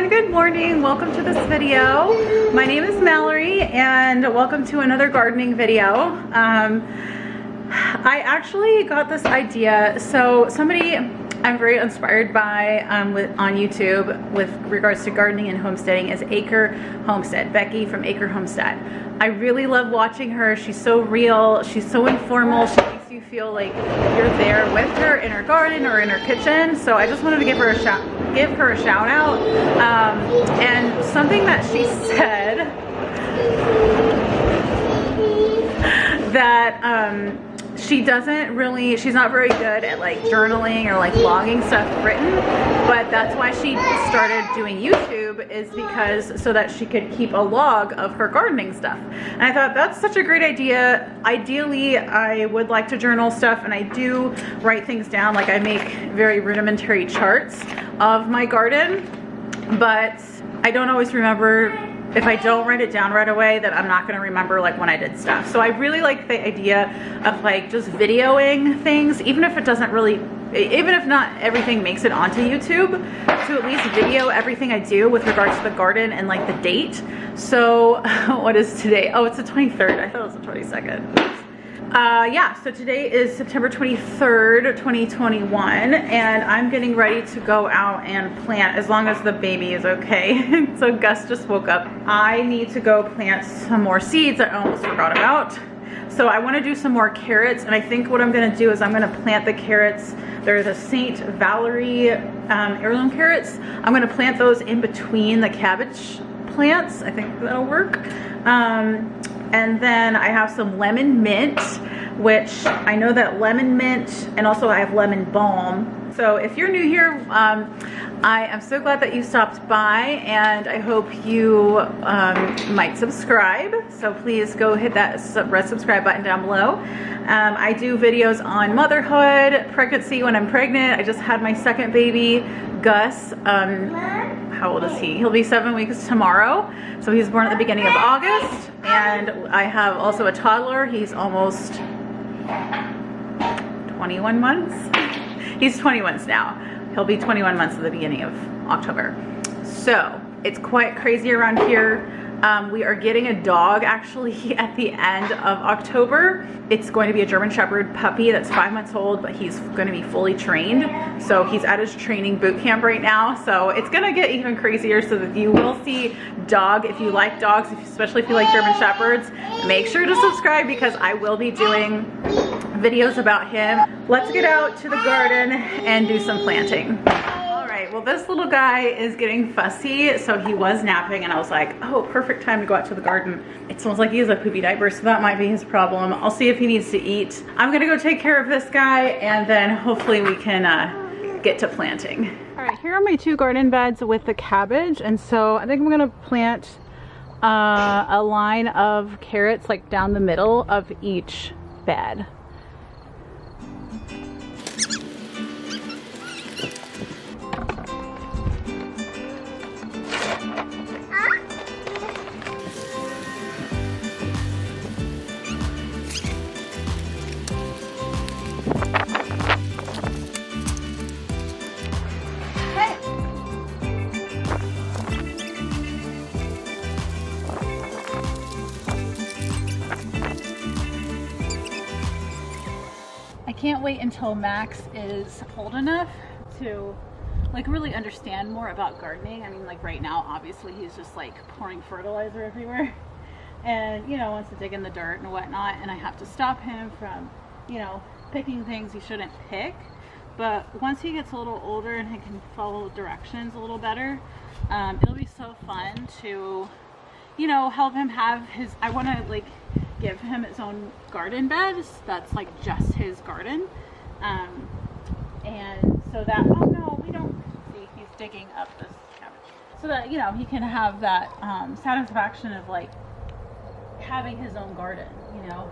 everyone, good morning. Welcome to this video. My name is Mallory and welcome to another gardening video. I actually got this idea. So somebody I'm very inspired by on YouTube with regards to gardening and homesteading is Acre Homestead, Becky from Acre Homestead. I really love watching her. She's so real, she's so informal, she makes you feel like you're there with her in her garden or in her kitchen. So I just wanted to give her a shout out. And something that she said that she's not very good at like journaling or like logging stuff written, but that's why she started doing YouTube, is because so that she could keep a log of her gardening stuff. And I thought that's such a great idea. Ideally, I would like to journal stuff, and I do write things down. Like I make very rudimentary charts of my garden, but I don't always remember. If I don't write it down right away, then I'm not going to remember like when I did stuff. So I really like the idea of like just videoing things, even if it doesn't really, even if not everything makes it onto YouTube, to at least video everything I do with regards to the garden and like the date. So what is today? Oh, it's the 23rd. I thought it was the 22nd. Yeah, so today is September 23rd, 2021, and I'm getting ready to go out and plant, as long as the baby is okay. So Gus just woke up. I need to go plant some more seeds I almost forgot about. So I want to do some more carrots, and I think what I'm going to do is I'm going to plant the carrots. They're the St. Valerie heirloom carrots. I'm going to plant those in between the cabbage plants. I think that'll work. And then I have some lemon mint, which I know that lemon mint, and also I have lemon balm. So if you're new here, I am so glad that you stopped by, and I hope you might subscribe. So please go hit that red subscribe button down below. I do videos on motherhood, pregnancy when I'm pregnant. I just had my second baby, Gus. How old is he? He'll be 7 weeks tomorrow. So he's born at the beginning of August. And I have also a toddler. He's almost 21 months. He's 20 months now. He'll be 21 months at the beginning of October. So it's quite crazy around here. We are getting a dog actually at the end of October. It's going to be a German Shepherd puppy that's 5 months old, but he's going to be fully trained. So he's at his training boot camp right now. So it's going to get even crazier, so that you will see dog. If you like dogs, especially if you like German Shepherds, make sure to subscribe, because I will be doing videos about him. Let's get out to the garden and do some planting. Well, this little guy is getting fussy, so he was napping, and I was like, oh, perfect time to go out to the garden. It smells like he has a poopy diaper, so that might be his problem. I'll see if he needs to eat. I'm gonna go take care of this guy, and then hopefully we can get to planting. All right, here are my 2 garden beds with the cabbage, and so I think I'm gonna plant a line of carrots like down the middle of each bed. I can't wait until Max is old enough to like really understand more about gardening. I mean, like right now, obviously he's just like pouring fertilizer everywhere, and you know, wants to dig in the dirt and whatnot, and I have to stop him from, you know, picking things he shouldn't pick. But once he gets a little older and he can follow directions a little better, it'll be so fun to, you know, help him have his, I want to like give him his own garden bed that's like just his garden, and so that, oh no, we don't see, he's digging up this cabbage, so that, you know, he can have that satisfaction of like having his own garden, you know,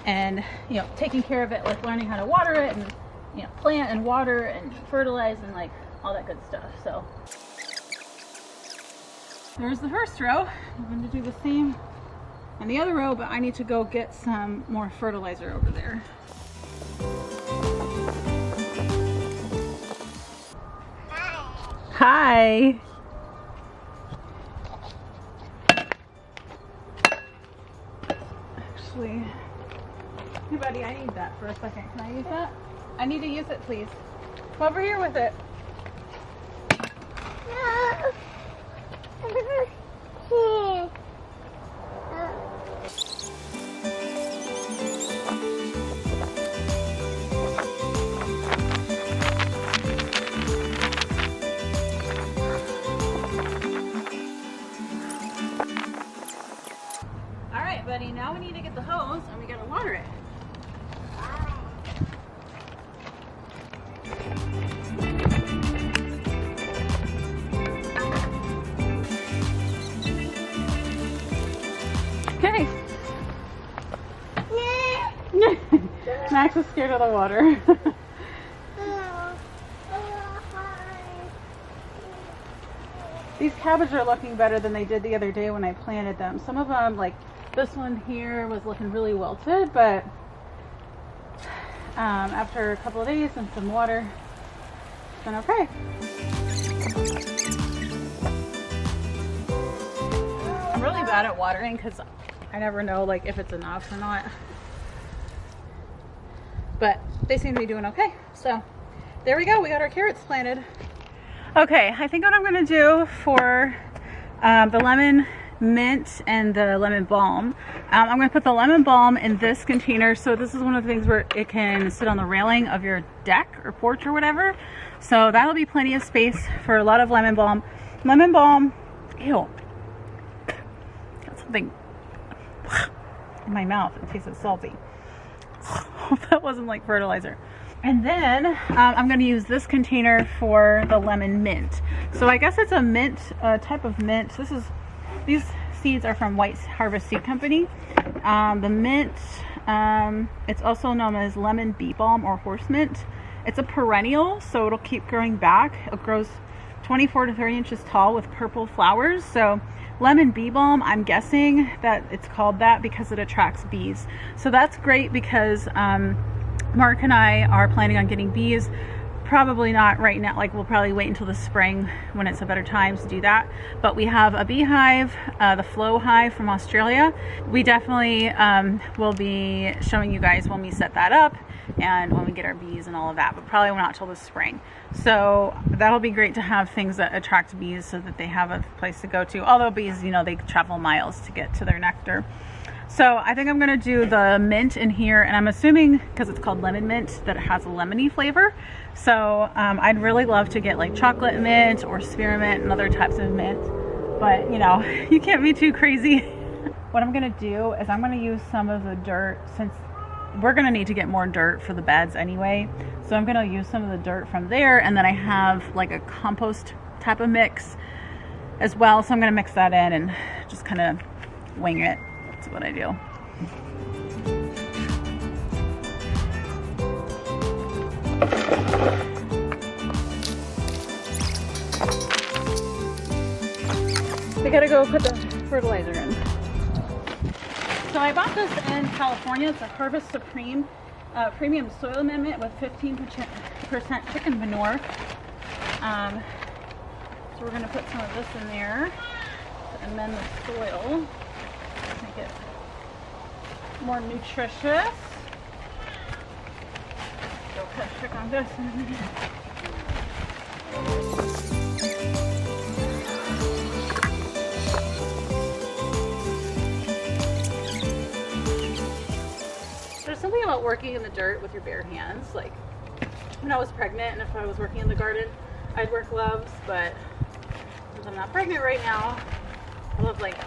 and you know, taking care of it, like learning how to water it, and you know, plant and water and fertilize and like all that good stuff. So there's the first row. I'm going to do the same on the other row, but I need to go get some more fertilizer over there. Hi. Actually, hey buddy, I need that for a second. Can I use that? I need to use it, please. Come over here with it. All right, buddy, now we need to get the hose and we gotta water it. Okay. Max is scared of the water. These cabbages are looking better than they did the other day when I planted them. Some of them, like this one here, was looking really wilted, but after a couple of days and some water, it's been okay. I'm really bad at watering because I never know like if it's enough or not. But they seem to be doing okay. So there we go. We got our carrots planted. Okay, I think what I'm going to do for the lemon mint and the lemon balm, I'm going to put the lemon balm in this container. So this is one of the things where it can sit on the railing of your deck or porch or whatever. So that'll be plenty of space for a lot of lemon balm. Lemon balm, ew. Got something in my mouth. It tastes salty. Hope that wasn't like fertilizer. And then I'm going to use this container for the lemon mint. So I guess it's a mint, type of mint. These seeds are from White's Harvest Seed Company. The mint, it's also known as lemon bee balm or horse mint. It's a perennial, so it'll keep growing back. It grows 24 to 30 inches tall with purple flowers. So lemon bee balm, I'm guessing that it's called that because it attracts bees. So that's great because Mark and I are planning on getting bees. Probably not right now, like we'll probably wait until the spring when it's a better time to do that. But we have a beehive, the Flow Hive from Australia. We definitely will be showing you guys when we set that up and when we get our bees and all of that, but probably not till the spring. So that'll be great to have things that attract bees so that they have a place to go to. Although bees, you know, they travel miles to get to their nectar. So I think I'm going to do the mint in here, and I'm assuming because it's called lemon mint that it has a lemony flavor. So I'd really love to get like chocolate mint or spearmint and other types of mint, but you know, you can't be too crazy. What I'm going to do is I'm going to use some of the dirt, since we're going to need to get more dirt for the beds anyway. So I'm going to use some of the dirt from there, and then I have like a compost type of mix as well. So I'm going to mix that in and just kind of wing it. That's what I do. We gotta go put the fertilizer in. So I bought this in California. It's a Harvest Supreme premium soil amendment with 15% chicken manure. So we're gonna put some of this in there to amend the soil. Make it more nutritious. Go check on this in a minute. There's something about working in the dirt with your bare hands. Like when I was pregnant, and if I was working in the garden, I'd wear gloves, but since I'm not pregnant right now, I love like,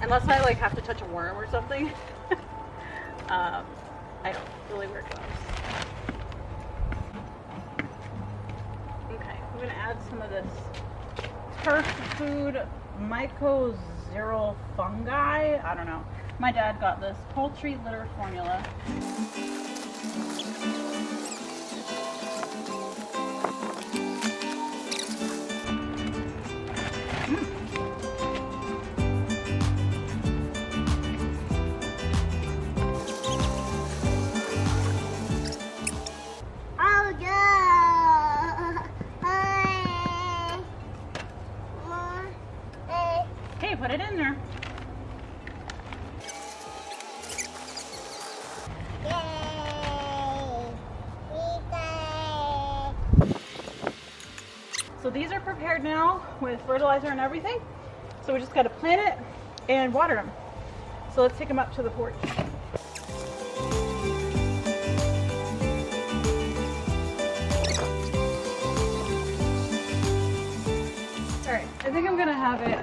unless I like have to touch a worm or something, I don't really wear gloves. Okay, I'm gonna add some of this Turf Food Myco-Zero Fungi. I don't know. My dad got this poultry litter formula. put it in there. So these are prepared now with fertilizer and everything. So we just got to plant it and water them. So let's take them up to the porch. All right, I think I'm gonna have it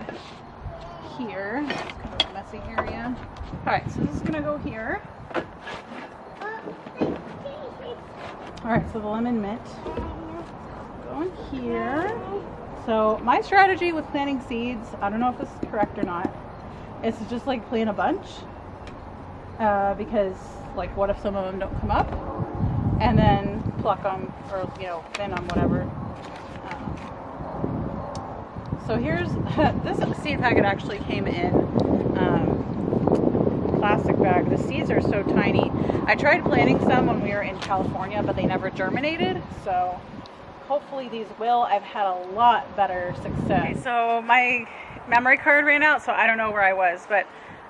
here. It's kind of a messy area. All right, so this is gonna go here. All right, so the lemon mint going here. So my strategy with planting seeds, I don't know if this is correct or not, is to just like plant a bunch because like what if some of them don't come up, and then pluck them or thin them, whatever. So here's this seed packet actually came in plastic bag. The seeds are so tiny. I tried planting some when we were in California, but they never germinated. So hopefully these will. I've had a lot better success. Okay, so my memory card ran out, so I don't know where I was, but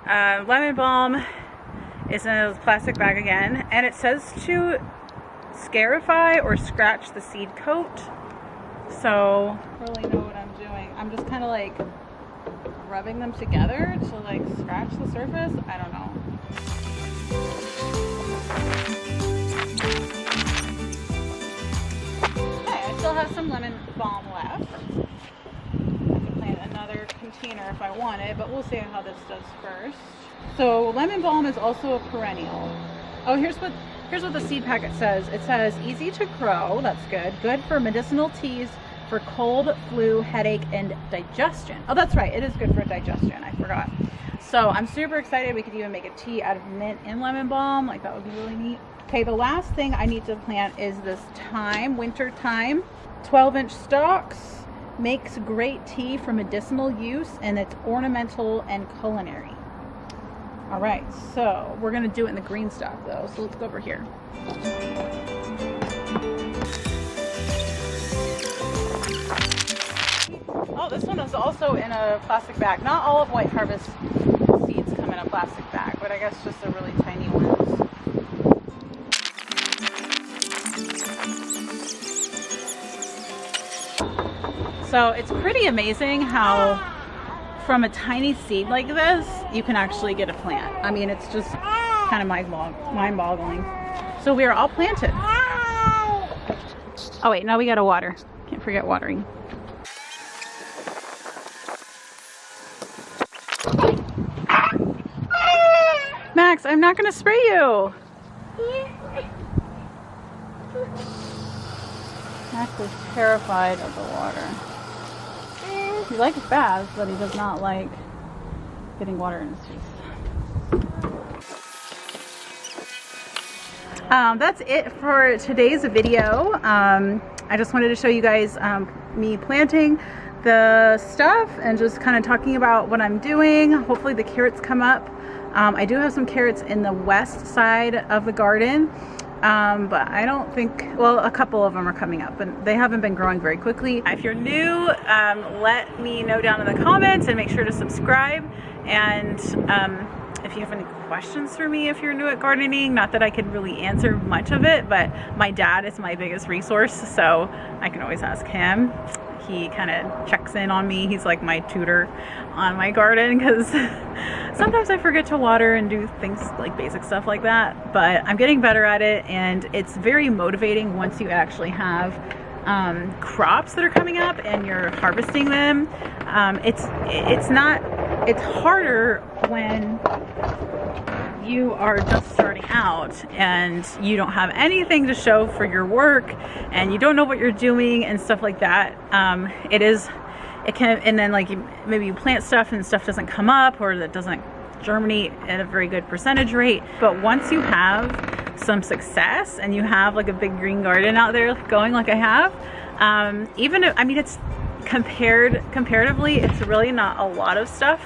lemon balm is in a plastic bag again, and it says to scarify or scratch the seed coat. So I don't really know what I'm doing. I'm just kind of like rubbing them together to like scratch the surface. I don't know. Okay, I still have some lemon balm left. I can plant another container if I want it, but we'll see how this does first. So lemon balm is also a perennial. Oh, here's what the seed packet says. It says easy to grow. That's good. Good for medicinal teas for cold, flu, headache, and digestion. Oh, that's right. It is good for digestion. I forgot. So I'm super excited. We could even make a tea out of mint and lemon balm. Like that would be really neat. Okay, the last thing I need to plant is this thyme, winter thyme. 12-inch stalks. Makes great tea for medicinal use, and it's ornamental and culinary. All right, so we're gonna do it in the green stock though. So let's go over here. Oh, this one is also in a plastic bag. Not all of White Harvest seeds come in a plastic bag, but I guess just the really tiny ones. So it's pretty amazing how from a tiny seed like this, you can actually get a plant. I mean, it's just kind of mind-boggling. So we are all planted. Oh wait, now we gotta water. Can't forget watering. Max, I'm not gonna spray you. Max is terrified of the water. He likes baths, but he does not like getting water in his face. That's it for today's video. I just wanted to show you guys me planting the stuff and just kind of talking about what I'm doing. Hopefully the carrots come up. I do have some carrots in the west side of the garden, but I don't think, well, a couple of them are coming up, but they haven't been growing very quickly. If you're new, let me know down in the comments and make sure to subscribe. And if you have any questions for me, if you're new at gardening, not that I could really answer much of it, but my dad is my biggest resource, so I can always ask him. He kind of checks in on me. He's like my tutor on my garden because sometimes I forget to water and do things like basic stuff like that, but I'm getting better at it, and it's very motivating once you actually have crops that are coming up and you're harvesting them. It's harder when you are just starting out and you don't have anything to show for your work and you don't know what you're doing and stuff like that. And then like maybe you plant stuff and stuff doesn't come up, or that doesn't germinate at a very good percentage rate. But once you have some success and you have like a big green garden out there going like I have, it's comparatively, it's really not a lot of stuff,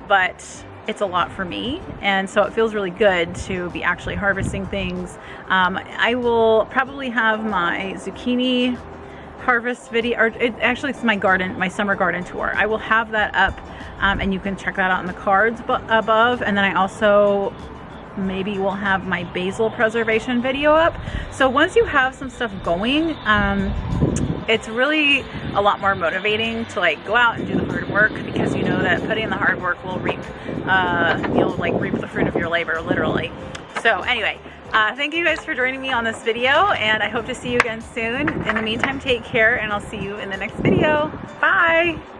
but it's a lot for me, and so it feels really good to be actually harvesting things. I will probably have my zucchini harvest video, or it's my summer garden tour. I will have that up and you can check that out in the cards above. And then I also maybe we'll have my basil preservation video up. So once you have some stuff going, it's really a lot more motivating to like go out and do the hard work, because you know that putting in the hard work will reap, you'll like reap the fruit of your labor, literally. So anyway, thank you guys for joining me on this video, and I hope to see you again soon. In the meantime, take care, and I'll see you in the next video. Bye.